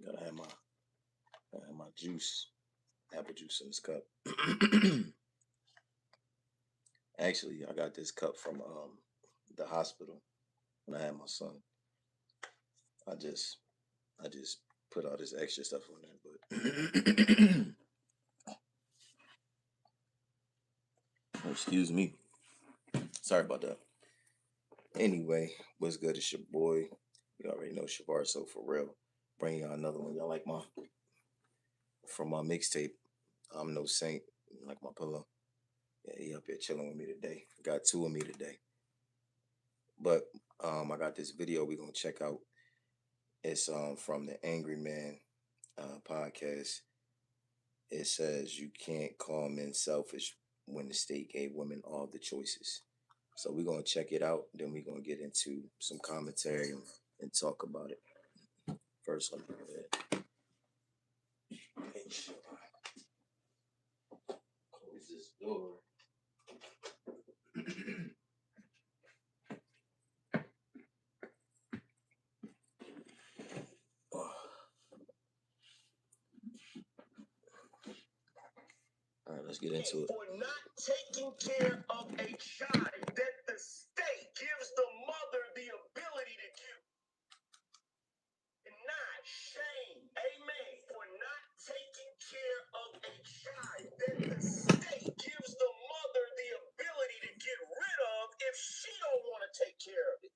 Gotta have my juice, apple juice in this cup. Actually, I got this cup from the hospital when I had my son. I just I just put all this extra stuff on there, but excuse me. Sorry about that. Anyway, what's good? It's your boy. You already know Shavar, so for real. Bringing y'all another one. Y'all like my from my mixtape. I'm no saint. Like my pillow. Yeah, he up here chilling with me today. Got two of me today. But I got this video we're gonna check out. It's from the Angry Man podcast. It says you can't call men selfish when the state gave women all the choices. So we're gonna check it out. Then we're gonna get into some commentary and talk about it. First, let me go ahead. Make sure I close this door. All right, let's get into it. For not taking care of a child that the state gives the mother the ability to give. And not shame, amen, for not taking care of a child that the state gives the mother the ability to get rid of if she don't want to take care of it.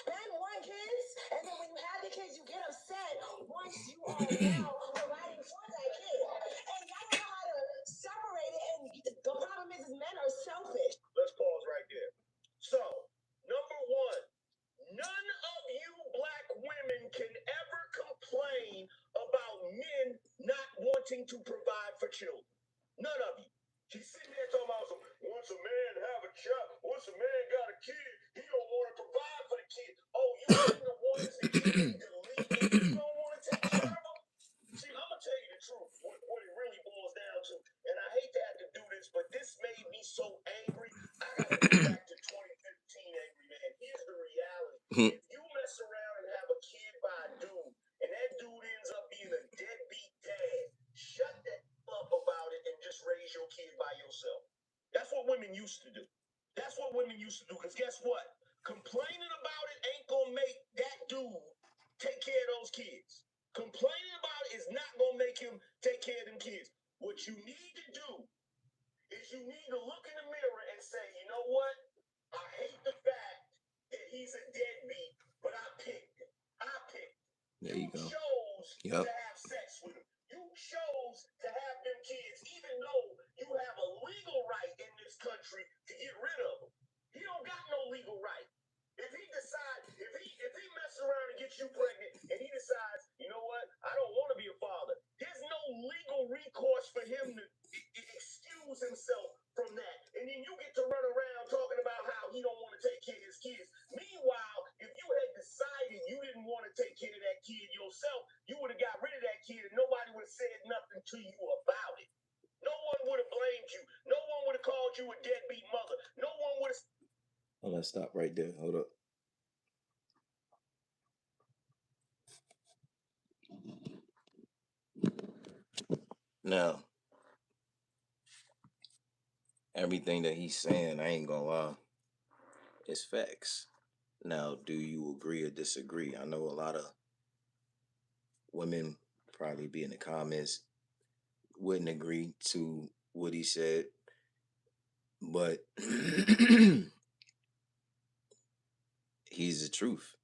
Men want kids, and then when you have the kids, you get upset once you are now providing for that kid. And y'all don't know how to separate it, and the problem is men are selfish. Let's pause right there. So, number one, none of you black women can ever complain about men not wanting to provide for children. None of you. She's sitting there talking about once a man have a child, once a man got a kid, he don't want to provide for the kid. Oh, you ain't the ones that you need to leave and you don't want to take care of them? See, I'm gonna tell you the truth, what it really boils down to. And I hate to have to do this, but this made me so angry. I gotta go back to 2015, angry man. Here's the reality. If you mess around and have a kid by a dude, and that dude ends up being a deadbeat dad, shut that up about it and just raise your kid by yourself. That's what women used to do. That's what women used to do. Because guess what? Complaining about it ain't gonna make that dude take care of those kids. Complaining about it is not gonna make him take care of them kids. What you need to do is you need to look in the mirror and say, you know what? I hate the fact that he's a deadbeat, but I picked him. I picked him. There you go. Chose Yep. to have sex with him. You chose to have them kids, even though you have a legal right in this country to get rid of them. He don't got no legal right. If he decides, if he messes around and gets you pregnant, and he decides, you know what, I don't want to be a father. There's no legal recourse for him to excuse himself from that. And then you get to run around talking about how he don't want to take care of his kids. Meanwhile, if you had decided you didn't want to take care of that kid yourself, you would have got rid of that kid and nobody would have said nothing to you about it. No one would have blamed you. No one would have called you a deadbeat mother. No one would have. Oh, let's stop right there. Hold up. Now, everything that he's saying, I ain't gonna lie, is facts. Now, do you agree or disagree? I know a lot of women probably be in the comments wouldn't agree to what he said, but he's the truth.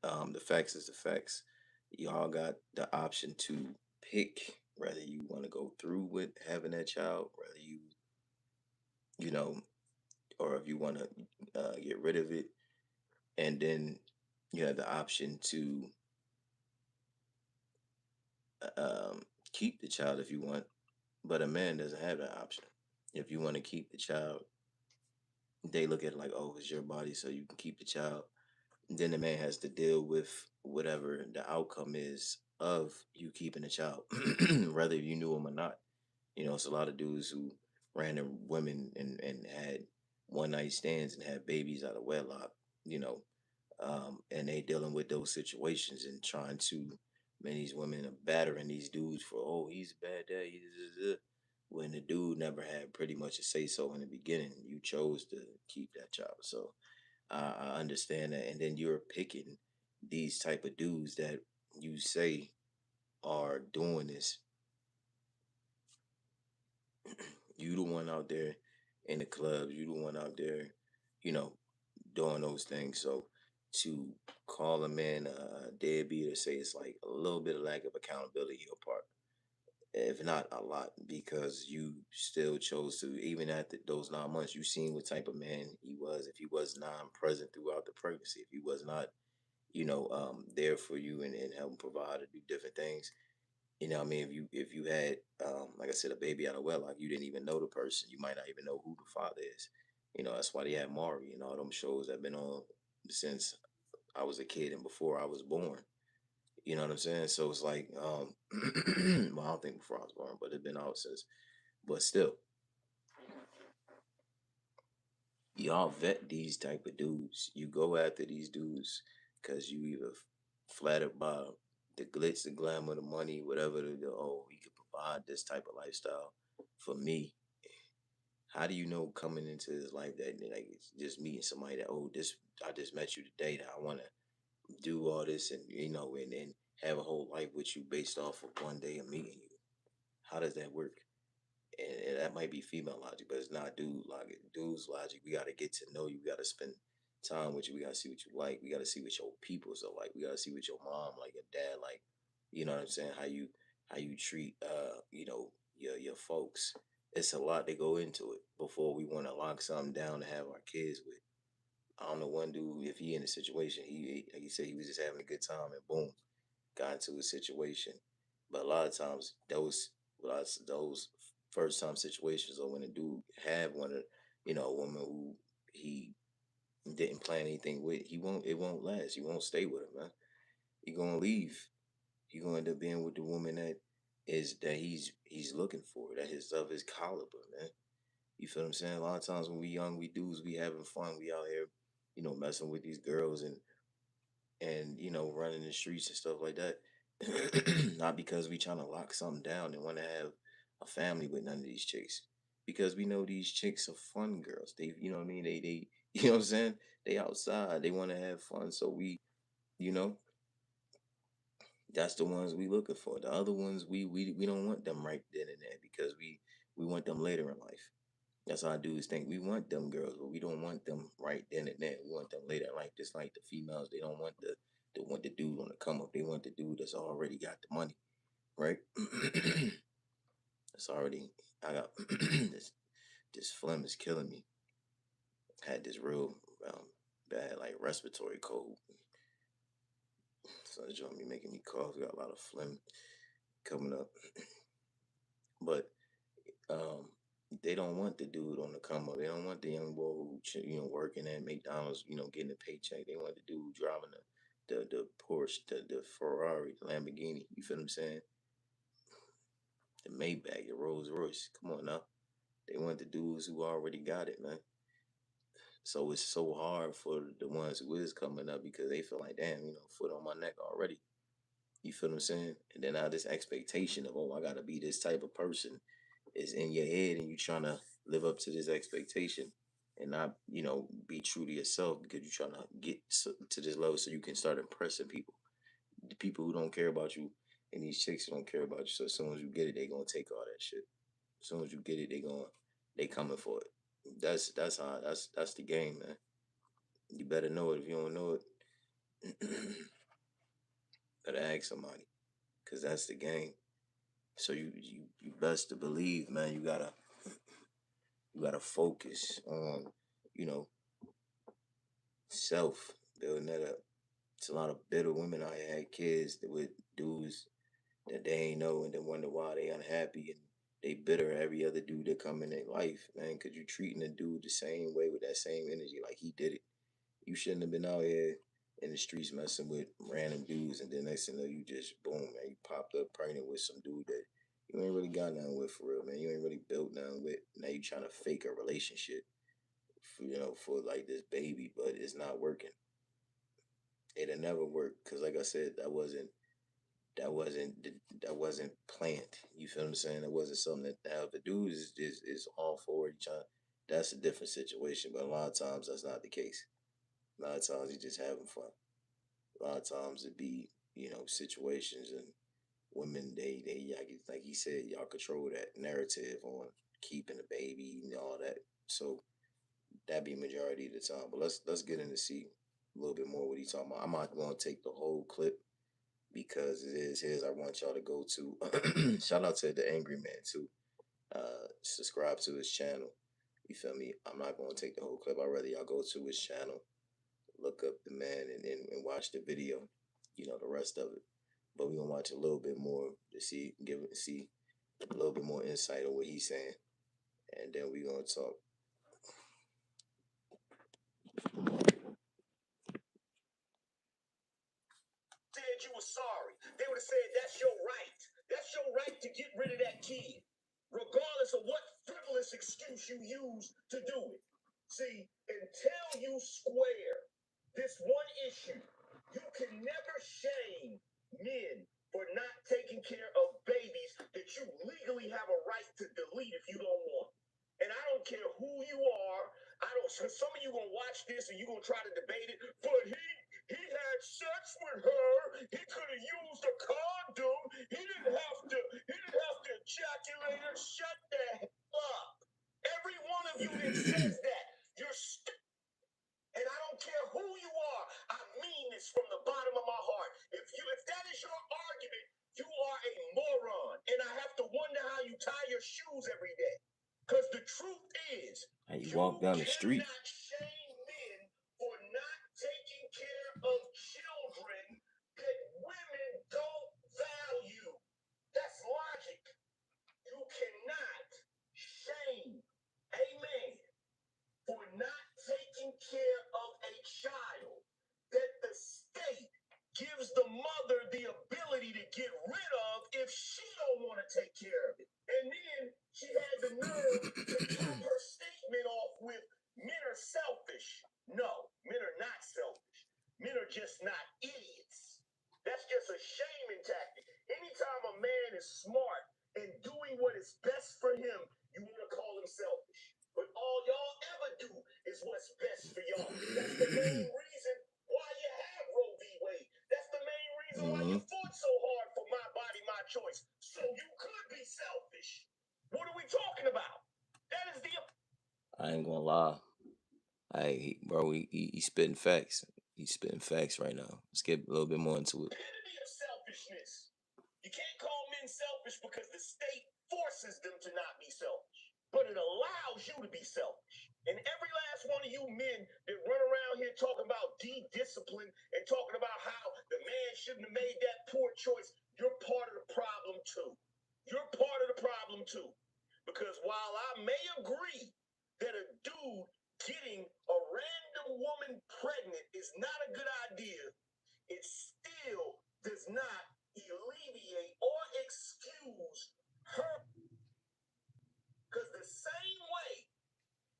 The facts is the facts. Y'all got the option to pick whether you want to go through with having that child, whether you know, or if you want to get rid of it, and then you have the option to um, keep the child if you want. But a man doesn't have that option. If you want to keep the child, they look at it like, oh, it's your body, so you can keep the child. Then the man has to deal with whatever the outcome is of you keeping the child, whether you knew him or not. You know, it's a lot of dudes who ran to women and had one night stands and had babies out of wedlock. You know, And they dealing with those situations and trying to, man, these women are battering these dudes for, oh, he's a bad dad, when the dude never had pretty much a say so in the beginning. You chose to keep that child, so I understand that. And then you're picking these type of dudes that you say are doing this. You the one out there in the clubs, you the one out there, you know, doing those things. So to call a man a deadbeat or say it's like a little bit of lack of accountability on your part, if not a lot, because you still chose to, even after those 9 months, you seen what type of man he was. If he was non-present throughout the pregnancy, if he was not, there for you and helping provide and do different things, what I mean, if you had, like I said, a baby out of wedlock, you didn't even know the person. You might not even know who the father is. That's why they had Maury and all them shows that been on since I was a kid and before I was born. You know what I'm saying? So it's like, well, I don't think before I was born, but it's been out since. But still, y'all vet these type of dudes. You go after these dudes because you either flattered by the glitz, the glamour, the money, whatever. Oh, he could provide this type of lifestyle for me. How do you know coming into his life that, like, it's just meeting somebody that, oh, this, I just met you today, that I want to do all this, and and then have a whole life with you based off of one day of meeting you? How does that work? And that might be female logic, but it's not dude logic. Dude's logic, we got to get to know you. We got to spend time with you. We got to see what you like. We got to see what your peoples are like. We got to see what your mom like, your dad like. You know what I'm saying? How you treat your folks. It's a lot to go into it before we want to lock something down to have our kids with. I don't know one dude, if he in a situation, he like he said, he was just having a good time and boom, got into a situation. But a lot of times those first time situations, or when a dude have one of, a woman who he didn't plan anything with, it won't last. He won't stay with her, man. He gonna leave. He gonna end up being with the woman that he's looking for, that is of his caliber, man. You feel what I'm saying? A lot of times when we young, we dudes, we having fun. We out here, messing with these girls and running the streets and stuff like that. Not because we trying to lock something down and want to have a family with none of these chicks, because we know these chicks are fun girls. They, you know what I mean, they you know what I'm saying, they outside, they want to have fun. So you know that's the ones we looking for. The other ones, we don't want them right then and there, because we want them later in life. That's how dudes think. We want them girls, but we don't want them right then and there. We want them later in life. Just like the females, they don't want the dude on the come up. They want the dude that's already got the money, right? It's already, I got this phlegm is killing me. Had this real bad like respiratory cold, so it's joint me making me cough. Got a lot of phlegm coming up, but um, they don't want the dude on the come up. They don't want the young boy who working at McDonald's, getting a paycheck. They want the dude driving the Porsche, the Ferrari, the Lamborghini. You feel what I'm saying? The Maybach, the Rolls Royce. Come on now. They want the dudes who already got it, man. So it's so hard for the ones who is coming up, because they feel like, damn, foot on my neck already. You feel what I'm saying? And then now this expectation of, oh, I gotta be this type of person is in your head, and you trying to live up to this expectation and not, be true to yourself, because you're trying to get to this level so you can start impressing people. The people who don't care about you, and these chicks who don't care about you. So as soon as you get it, they gonna take all that shit. As soon as you get it, they coming for it. That's the game, man. You better know it. If you don't know it, better ask somebody, because that's the game. So you best to believe, man. You gotta focus on, you know, self, building that up. It's a lot of bitter women out here had kids with dudes that they ain't know, and then wonder why they unhappy, and they bitter at every other dude that come in their life, man. Cause you treating a dude the same way with that same energy, like he did it. You shouldn't have been out here in the streets messing with random dudes, and then next thing you know, you just boom, man, you popped up pregnant with some dude that you ain't really got nothing with for real, man. You ain't really built nothing with. Now you trying to fake a relationship for like this baby, but it's not working. it'll never work because, like I said, that wasn't planned. You feel what I'm saying? It wasn't something that now if the dude is all for it, trying, that's a different situation. But a lot of times that's not the case. A lot of times he's just having fun. A lot of times it be situations and women they like he said y'all control that narrative on keeping the baby and all that. So that be majority of the time. But let's get in to see a little bit more what he talking about. I'm not going to take the whole clip because it is his. I want y'all to go to shout out to the Angry Man too. Subscribe to his channel. You feel me? I'm not going to take the whole clip. I'd rather y'all go to his channel, look up the man, and watch the video. The rest of it. But we're gonna watch a little bit more to see a little bit more insight on what he's saying, and then we're gonna talk. Said you were sorry. They would have said that's your right. That's your right to get rid of that kid, regardless of what frivolous excuse you use to do it. See, until you square this one issue, you can never shame men for not taking care of babies that you legally have a right to delete if you don't want. And I don't care who you are. I don't. So some of you gonna watch this and you gonna try to debate it, but he had sex with her. He could have used a condom. He didn't have to. He didn't have to ejaculate her. Shut the hell up. Every one of you that says that, you're and I don't care who you are. I mean this from the bottom of my heart. If that is your argument, you are a moron. And I have to wonder how you tie your shoes every day. Because the truth is, How you walk down the street? cannot shame men for not taking care of children that women don't value. That's logic. You cannot shame a man for not taking care of a child that the state gives the mother the ability to get rid of if she don't want to take care of it. And then she had the nerve to top her statement off with men are selfish. No, men are not selfish. Men are just not idiots. That's just a shaming tactic. Anytime a man is smart and doing what is best for him, you want to call him selfish. But all y'all ever do is what's best for y'all. That's the main reason why you have Roe v. Wade. That's the main reason why you fought so hard for my body, my choice. So you could be selfish. What are we talking about? That is the I ain't gonna lie. Bro, he spitting facts. He's spitting facts right now. Let's get a little bit more into it. epitome of selfishness. You can't call men selfish because the state forces them to not be selfish, but it allows you to be selfish. And every last one of you men that run around here talking about discipline and talking about how the man shouldn't have made that poor choice, you're part of the problem too. You're part of the problem too. Because while I may agree that a dude getting a random woman pregnant is not a good idea, it still does not alleviate or excuse her. Because the same way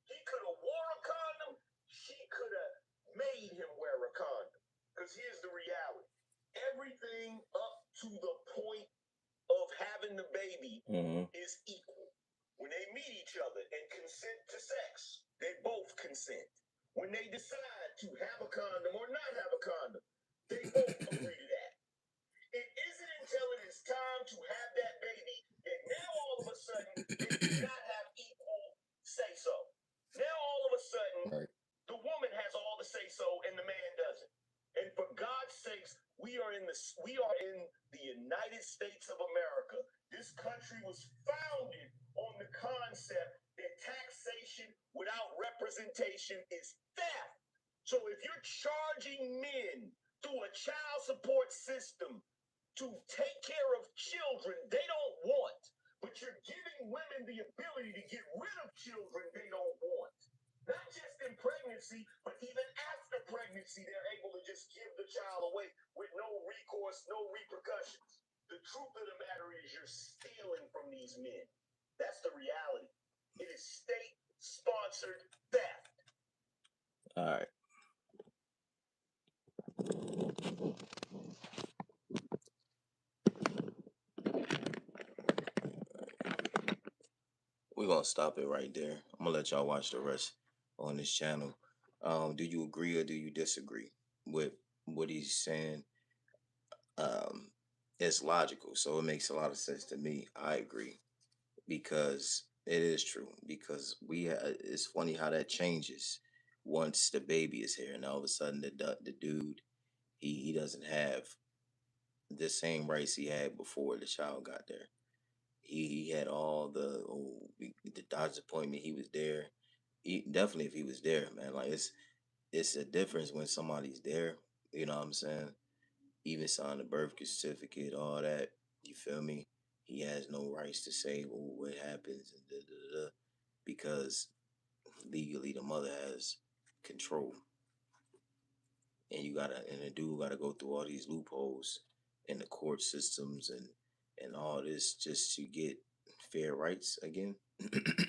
he could have wore a condom, she could have made him wear a condom. Because here's the reality. Everything up to the point of having the baby is equal. When they meet each other and consent to sex, they both consent. When they decide to have a condom or not have a condom, they both agree to that. It isn't until it is time to have that baby that now all of a sudden they do not have equal say so. Now all of a sudden the woman has all the say so and the man doesn't. And for God's sakes, we are in the United States of America. This country was founded on the concept that taxation without representation is theft. So if you're charging men through a child support system to take care of children they don't want, but you're giving women the ability to get rid of children they don't want. Not just in pregnancy, but even after pregnancy, they're able to just give the child away with no recourse, no repercussions. The truth of the matter is you're stealing from these men. That's the reality. It is state-sponsored theft. All right. we're gonna stop it right there. I'm gonna let y'all watch the rest on this channel. Do you agree or do you disagree with what he's saying? Um, it's logical, so it makes a lot of sense to me. I agree because it is true. Because it's funny how that changes once the baby is here, and all of a sudden the dude he doesn't have the same rights he had before the child got there. He had all the doctor's appointment. He was there. Definitely, if he was there, man, like it's a difference when somebody's there. You know what I'm saying? Even sign the birth certificate, all that. You feel me? He has no rights to say, "Oh, what happens?" and da, da, da, da, because legally the mother has control, and the dude gotta go through all these loopholes in the court systems and all this just to get fair rights again.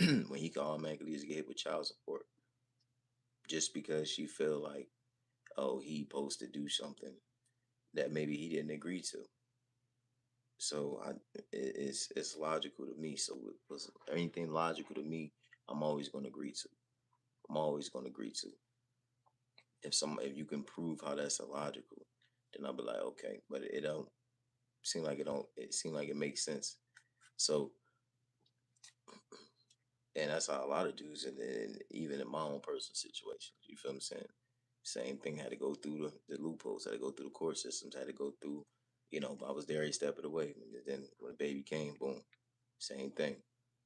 When he can automatically just get hit with child support just because she feel like, oh, he supposed to do something that maybe he didn't agree to. So it's logical to me. So was anything logical to me, I'm always going to agree to. I'm always going to agree to. If you can prove how that's illogical, then I'll be like, okay. But it don't seem like it don't. It seem like it makes sense. So, and that's how a lot of dudes, and even in my own personal situation, you feel what I'm saying? Same thing, had to go through the loopholes, had to go through the court systems, had to go through, I was there every step of the way. And then when the baby came, boom, same thing.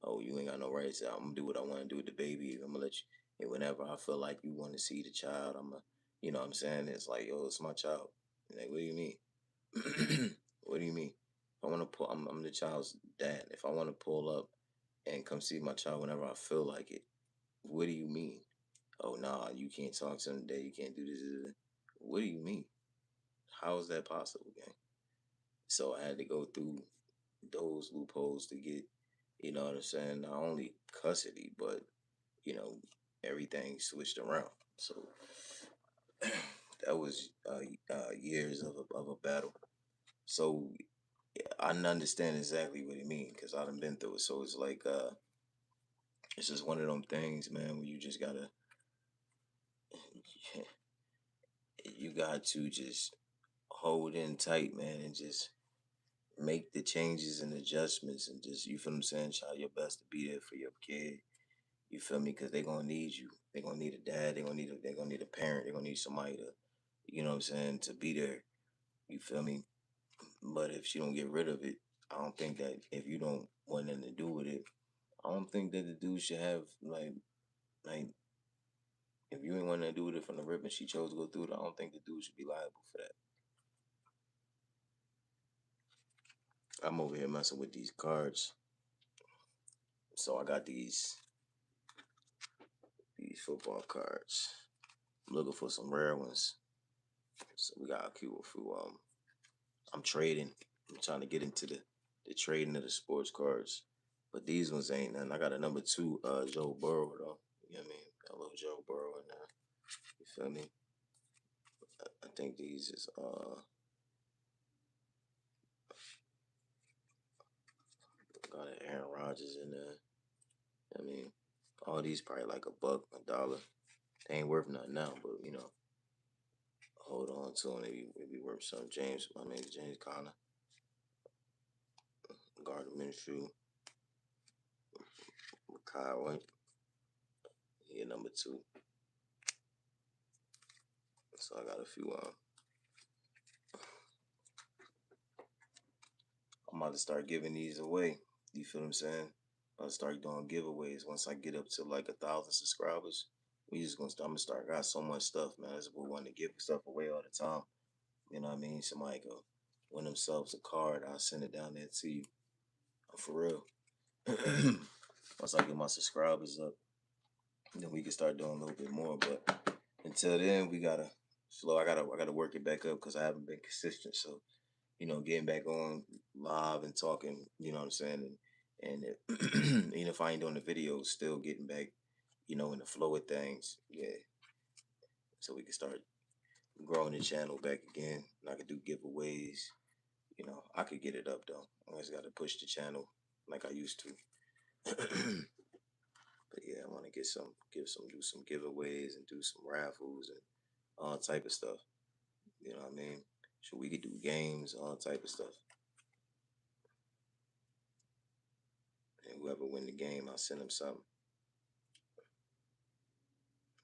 Oh, you ain't got no rights. I'm gonna do what I want to do with the baby. I'm gonna let you. And whenever I feel like you want to see the child, I'm gonna, you know what I'm saying? It's like, yo, it's my child. Like, what do you mean? What do you mean? If I want to pull, I'm the child's dad. If I want to pull up and come see my child whenever I feel like it, what do you mean? Oh, nah, you can't talk to them today. You can't do this. What do you mean? How is that possible, gang? So I had to go through those loopholes to get, you know what I'm saying, not only custody, but, you know, everything switched around. So that was years of a battle. So I understand exactly what he mean because I done been through it. So it's like, it's just one of them things, man, where you just gotta, you got to just hold in tight, man, and just make the changes and adjustments and just, you feel what I'm saying, try your best to be there for your kid. You feel me? Because they're gonna need you. They're gonna need a dad. They're gonna need a parent. They're gonna need somebody to, you know what I'm saying, to be there. You feel me? But if she don't get rid of it, I don't think that if you don't want nothing to do with it, I don't think that the dude should have like if you ain't want to do with it from the rip and she chose to go through it, I don't think the dude should be liable for that. I'm over here messing with these cards. So I got these football cards. I'm looking for some rare ones. So we got a few I'm trading. I'm trying to get into the trading of the sports cards. But these ones ain't nothing. I got a number 2, Joe Burrow though. You know what I mean? Got a little Joe Burrow in there. You feel me? I think these is got an Aaron Rodgers in there. I mean, all these probably like $1, $1. They ain't worth nothing now, but hold on to them. Maybe worth some. My name's James Conner. Gardner Minshew. Kyle White. He number 2. So I got a few I'm about to start giving these away. You feel what I'm saying? I'll start doing giveaways once I get up to like 1,000 subscribers. I'm gonna start. I got so much stuff, man. That's what we want to give stuff away all the time. You know what I mean? Somebody go win themselves a card. I'll send it down there to you. For real. Once I get my subscribers up, then we can start doing a little bit more. But until then, we gotta slow. I gotta work it back up because I haven't been consistent. So getting back on live and talking, you know what I'm saying? And even if I ain't doing the videos, still getting back, in the flow of things. Yeah. So we can start growing the channel back again. And I could do giveaways. I could get it up though. I just got to push the channel like I used to. But yeah, I want to do some giveaways and do some raffles and all type of stuff. You know what I mean? So we could do games, all type of stuff. And whoever win the game, I'll send them something.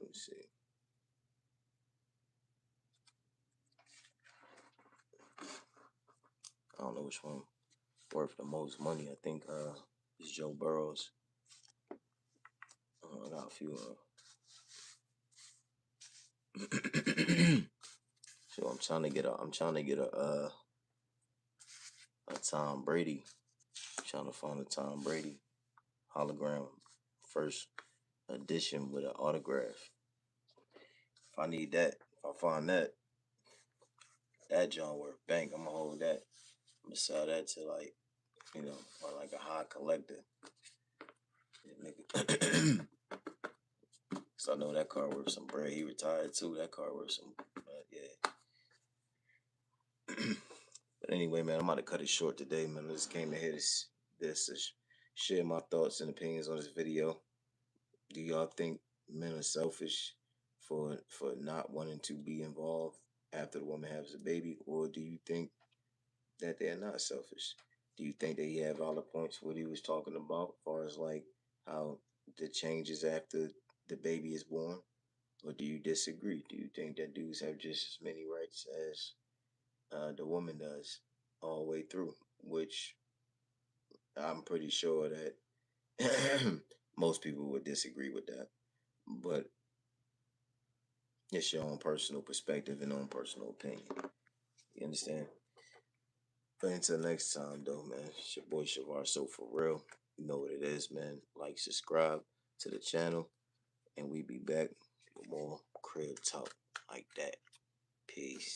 Let me see. I don't know which one worth the most money. I think it's Joe Burrows. I got a few. So I'm trying to get a Tom Brady. I'm trying to find a Tom Brady hologram first edition with an autograph. If I need that, if I find that John worth bank, I'm gonna hold that. I'm gonna sell that to like, or like a high collector. So I know that car worth some bread. He retired too. That car worth some, yeah. But anyway, man, I'm about to cut it short today, man. I just came in here to share my thoughts and opinions on this video. Do y'all think men are selfish for not wanting to be involved after the woman has a baby, or do you think that they're not selfish? Do you think that he have all the points what he was talking about, as far as like how the changes after the baby is born, or do you disagree? Do you think that dudes have just as many rights as the woman does all the way through? Which I'm pretty sure that most people would disagree with that, but it's your own personal perspective and own personal opinion. You understand? But until next time, though, man, it's your boy Shavar. So for real, you know what it is, man. Like, subscribe to the channel, and we be back with more crib talk like that. Peace.